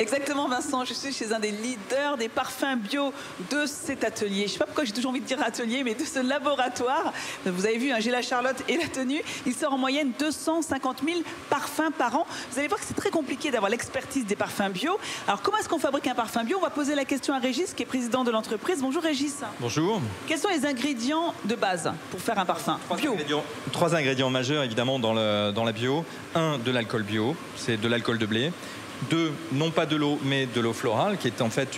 Exactement, Vincent, je suis chez un des leaders des parfums bio de cet atelier. Je ne sais pas pourquoi j'ai toujours envie de dire atelier, mais de ce laboratoire. Vous avez vu, hein, j'ai la Charlotte et la tenue. Il sort en moyenne 250 000 parfums par an. Vous allez voir que c'est très compliqué d'avoir l'expertise des parfums bio. Alors, comment est-ce qu'on fabrique un parfum bio? On va poser la question à Régis, qui est président de l'entreprise. Bonjour Régis. Bonjour. Quels sont les ingrédients de base pour faire un parfum bio? Trois ingrédients majeurs, évidemment, dans la bio. Un, de l'alcool bio, c'est de l'alcool de blé. Deux, non pas de l'eau, mais de l'eau florale, qui est en fait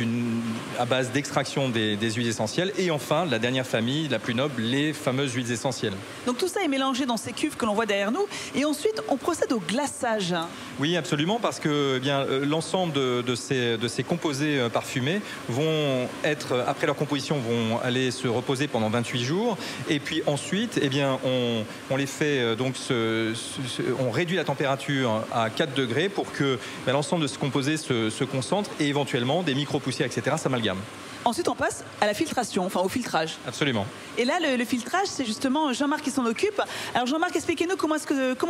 à base d'extraction des huiles essentielles. Et enfin, la dernière famille, la plus noble, les fameuses huiles essentielles. Donc tout ça est mélangé dans ces cuves que l'on voit derrière nous. Et ensuite, on procède au glaçage. Oui, absolument, parce que l'ensemble de ces composés parfumés vont être, après leur composition, vont aller se reposer pendant 28 jours. Et puis ensuite, on les fait, on réduit la température à 4 degrés pour que l'ensemble de ce composé se concentre et éventuellement des micro-poussières, etc., s'amalgament. Ensuite, on passe à la filtration, enfin au filtrage. Absolument. Et là, le filtrage, c'est justement Jean-Marc qui s'en occupe. Alors Jean-Marc, expliquez-nous comment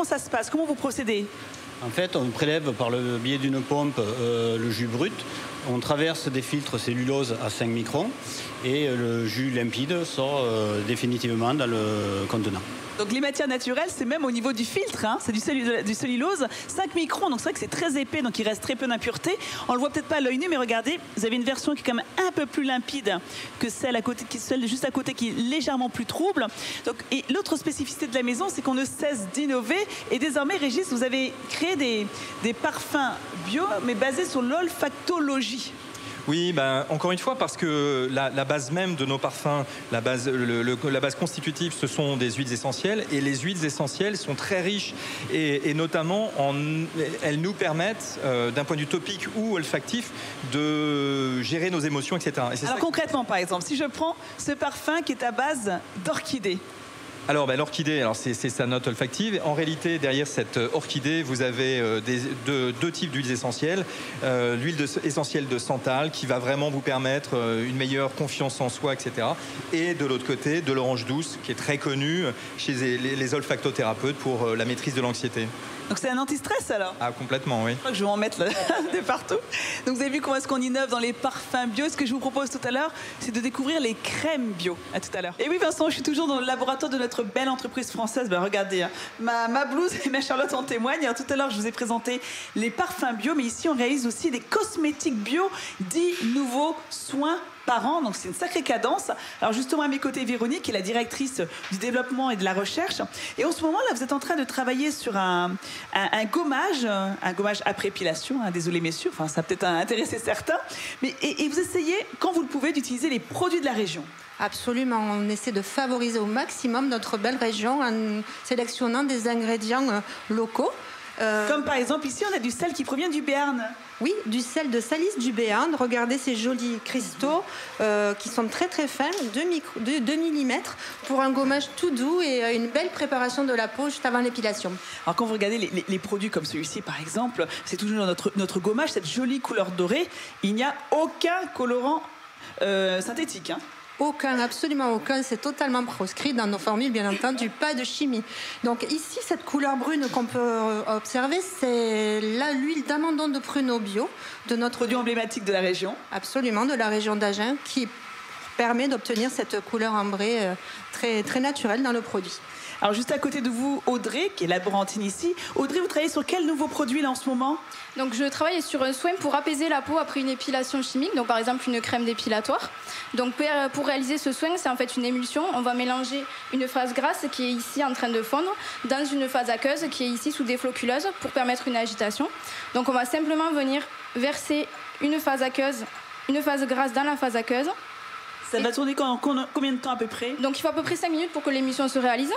ça se passe, comment vous procédez? En fait, on prélève par le biais d'une pompe le jus brut. On traverse des filtres cellulose à 5 microns et le jus limpide sort définitivement dans le contenant. Donc les matières naturelles, c'est même au niveau du filtre, hein, c'est du cellulose, 5 microns, donc c'est vrai que c'est très épais, donc il reste très peu d'impuretés. On le voit peut-être pas à l'œil nu, mais regardez, vous avez une version qui est quand même un peu plus limpide que celle juste à côté, qui est légèrement plus trouble. Donc, et l'autre spécificité de la maison, c'est qu'on ne cesse d'innover. Et désormais, Régis, vous avez créé des parfums bio, mais basés sur l'olfactologie. Oui, encore une fois, parce que la base même de nos parfums, la base constitutive, ce sont des huiles essentielles. Et les huiles essentielles sont très riches et notamment, elles nous permettent, d'un point de vue topique ou olfactif, de gérer nos émotions, etc. Et alors concrètement, par exemple, si je prends ce parfum qui est à base d'orchidée. Alors l'orchidée, c'est sa note olfactive. En réalité, derrière cette orchidée, vous avez deux types d'huiles essentielles. L'huile essentielle de santal qui va vraiment vous permettre une meilleure confiance en soi, etc. Et de l'autre côté, de l'orange douce qui est très connue chez les olfactothérapeutes pour la maîtrise de l'anxiété. Donc c'est un anti-stress alors? Ah, complètement, oui. Je crois que je vais en mettre de partout. Donc vous avez vu comment est-ce qu'on innove dans les parfums bio. Ce que je vous propose tout à l'heure, c'est de découvrir les crèmes bio. À tout à l'heure. Et oui, Vincent, je suis toujours dans le laboratoire de notre belle entreprise française. Regardez, hein, ma blouse et ma Charlotte en témoignent. Alors, tout à l'heure, je vous ai présenté les parfums bio, mais ici, on réalise aussi des cosmétiques bio, 10 nouveaux soins par an, donc c'est une sacrée cadence. Alors justement à mes côtés, Véronique, qui est la directrice du développement et de la recherche. Et en ce moment là, vous êtes en train de travailler sur un gommage après épilation, hein, désolé messieurs, enfin ça a peut-être intéressé certains, mais et vous essayez, quand vous le pouvez, d'utiliser les produits de la région. Absolument, on essaie de favoriser au maximum notre belle région en sélectionnant des ingrédients locaux. Comme par exemple ici, on a du sel qui provient du Béarn. Oui, du sel de Salis du Béarn. Regardez ces jolis cristaux qui sont très très fins, 2 mm, pour un gommage tout doux et une belle préparation de la peau juste avant l'épilation. Alors quand vous regardez les produits comme celui-ci par exemple, c'est toujours notre gommage, cette jolie couleur dorée. Il n'y a aucun colorant synthétique, hein. Aucun, absolument aucun, c'est totalement proscrit dans nos formules, bien entendu, pas de chimie. Donc ici, cette couleur brune qu'on peut observer, c'est l'huile d'amandon de pruneau bio de notre produit emblématique de la région. Absolument, de la région d'Agen, qui permet d'obtenir cette couleur ambrée très, très naturelle dans le produit. Alors juste à côté de vous, Audrey, qui est laborantine ici. Audrey, vous travaillez sur quel nouveau produit là en ce moment? Donc je travaille sur un soin pour apaiser la peau après une épilation chimique, donc par exemple une crème dépilatoire. Donc pour réaliser ce soin, c'est en fait une émulsion. On va mélanger une phase grasse qui est ici en train de fondre dans une phase aqueuse qui est ici sous défloculeuse pour permettre une agitation. Donc on va simplement venir verser une phase aqueuse, une phase grasse dans la phase aqueuse. Ça va tourner combien de temps à peu près? Donc il faut à peu près 5 minutes pour que l'émulsion se réalise.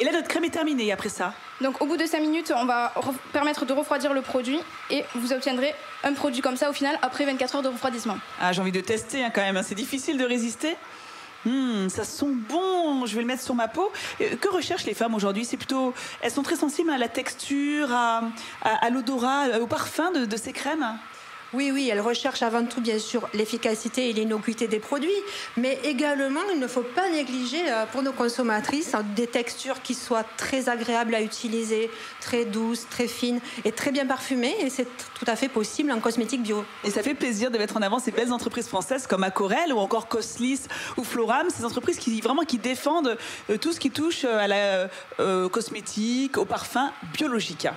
Et là, notre crème est terminée après ça. Donc au bout de 5 minutes, on va permettre de refroidir le produit et vous obtiendrez un produit comme ça au final après 24 heures de refroidissement. Ah, j'ai envie de tester hein, quand même, c'est difficile de résister. Ça sent bon, je vais le mettre sur ma peau. Que recherchent les femmes aujourd'hui? C'est plutôt, elles sont très sensibles à la texture, à l'odorat, au parfum de ces crèmes. Oui, elle recherche avant tout, bien sûr, l'efficacité et l'innocuité des produits, mais également, il ne faut pas négliger pour nos consommatrices des textures qui soient très agréables à utiliser, très douces, très fines et très bien parfumées, et c'est tout à fait possible en cosmétique bio. Et ça fait plaisir de mettre en avant ces belles entreprises françaises comme Acorel ou encore Coslis ou Floram, ces entreprises qui défendent tout ce qui touche à la cosmétique, au parfum biologique.